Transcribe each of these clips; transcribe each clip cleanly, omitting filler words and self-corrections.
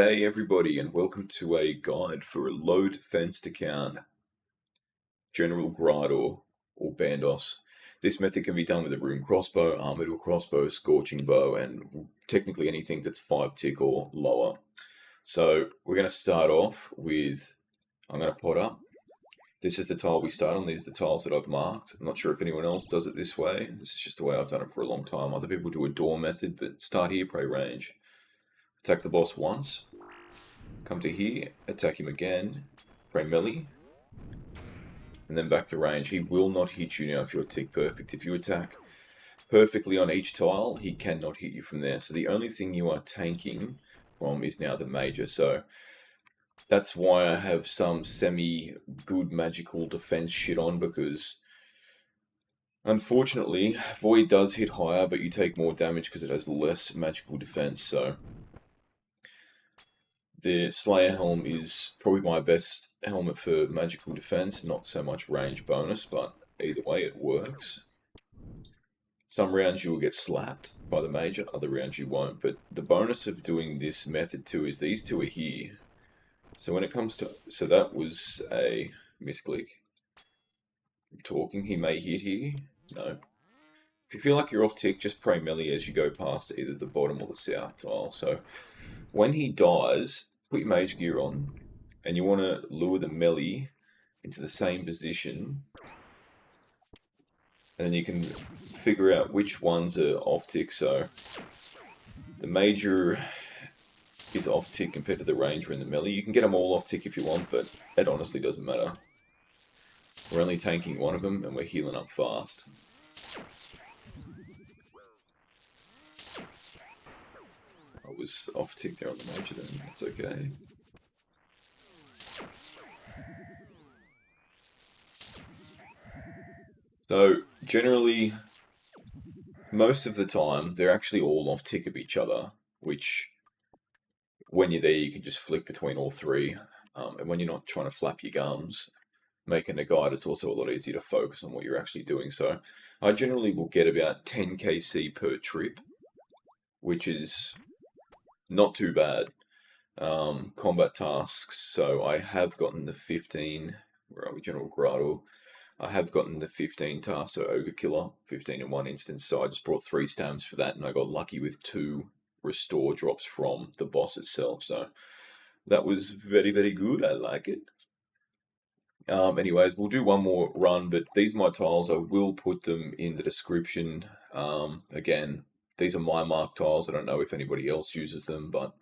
G'day everybody and welcome to a guide for a low defense account, General Graador or Bandos. This method can be done with a rune crossbow, armored crossbow, scorching bow, and technically anything that's 5 tick or lower. So we're going to start off with, I'm going to pot up. This is the tile we start on. These are the tiles that I've marked. I'm not sure if anyone else does it this way. This is just the way I've done it for a long time. Other people do a door method, but start here, pray range. Attack the boss once, come to here, attack him again, pray melee, and then back to range. He will not hit you now if you're tick perfect. If you attack perfectly on each tile, he cannot hit you from there. So the only thing you are tanking from is now the major. So that's why I have some semi-good magical defense shit on, because unfortunately, Void does hit higher, but you take more damage because it has less magical defense. So the Slayer helm is probably my best helmet for magical defense, not so much range bonus, but either way it works. Some rounds you will get slapped by the major, other rounds you won't, but the bonus of doing this method too is these two are here. So when it comes to, so that was a misclick. I'm talking, he may hit here, no. If you feel like you're off tick, just pray melee as you go past either the bottom or the south tile. So when he dies, put your mage gear on, and you want to lure the melee into the same position, and then you can figure out which ones are off tick. So the major is off tick compared to the ranger and the melee. You can get them all off tick if you want, but it honestly doesn't matter. We're only tanking one of them, and we're healing up fast. I was off tick there on the major then, that's okay. So, generally, most of the time, they're actually all off tick of each other, which, when you're there, you can just flick between all three. And when you're not trying to flap your gums, making a guide, it's also a lot easier to focus on what you're actually doing. So, I generally will get about 10 KC per trip, which is not too bad. Combat tasks, so I have gotten the 15, where are we, General Graador? I have gotten the 15 tasks, so Ogre Killer, 15 in one instance, so I just brought 3 stamps for that, and I got lucky with 2 restore drops from the boss itself, so that was very, very good, I like it. Anyways, we'll do one more run, but these are my tiles, I will put them in the description. Again, these are my mark tiles, I don't know if anybody else uses them, but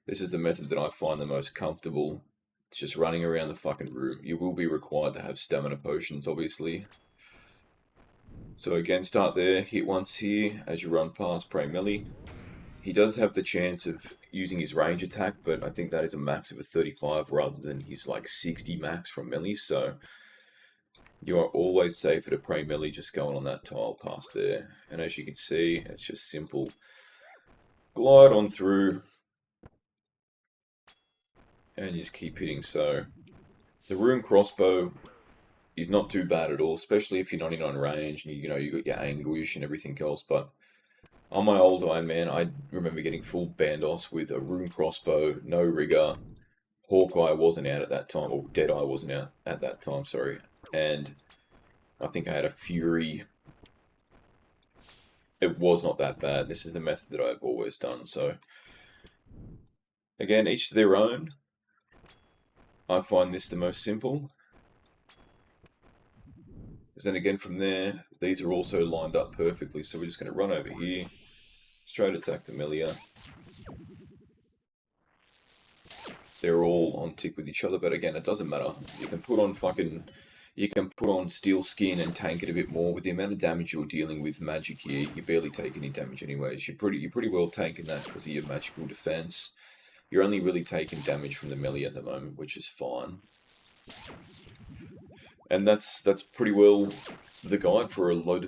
this is the method that I find the most comfortable. It's just running around the fucking room. You will be required to have stamina potions, obviously. So again, start there, hit once here, as you run past, pray melee. He does have the chance of using his range attack, but I think that is a max of a 35 rather than his like 60 max from melee, so you are always safer to pray melee just going on that tile past there. And as you can see, it's just simple. Glide on through, and you just keep hitting. So the rune crossbow is not too bad at all, especially if you're not in on range and you know you got your anguish and everything else. But on my old Iron Man, I remember getting full Bandos with a rune crossbow, no rigger. Hawkeye wasn't out at that time, or Deadeye wasn't out at that time, sorry. And I think I had a Fury. It was not that bad. This is the method that I've always done. So again, each to their own. I find this the most simple. Then again from there, these are also lined up perfectly, so we're just going to run over here, straight attack the melee. They're all on tick with each other, but again, it doesn't matter. You can put on steel skin and tank it a bit more. With the amount of damage you're dealing with magic here, you barely take any damage anyways. You're pretty well tanking that because of your magical defense. You're only really taking damage from the melee at the moment, which is fine. And that's pretty well the guide for a low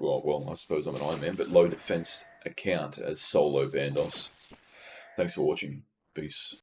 well, I suppose I'm an Iron Man, but low defense account as solo Bandos. Thanks for watching. Peace.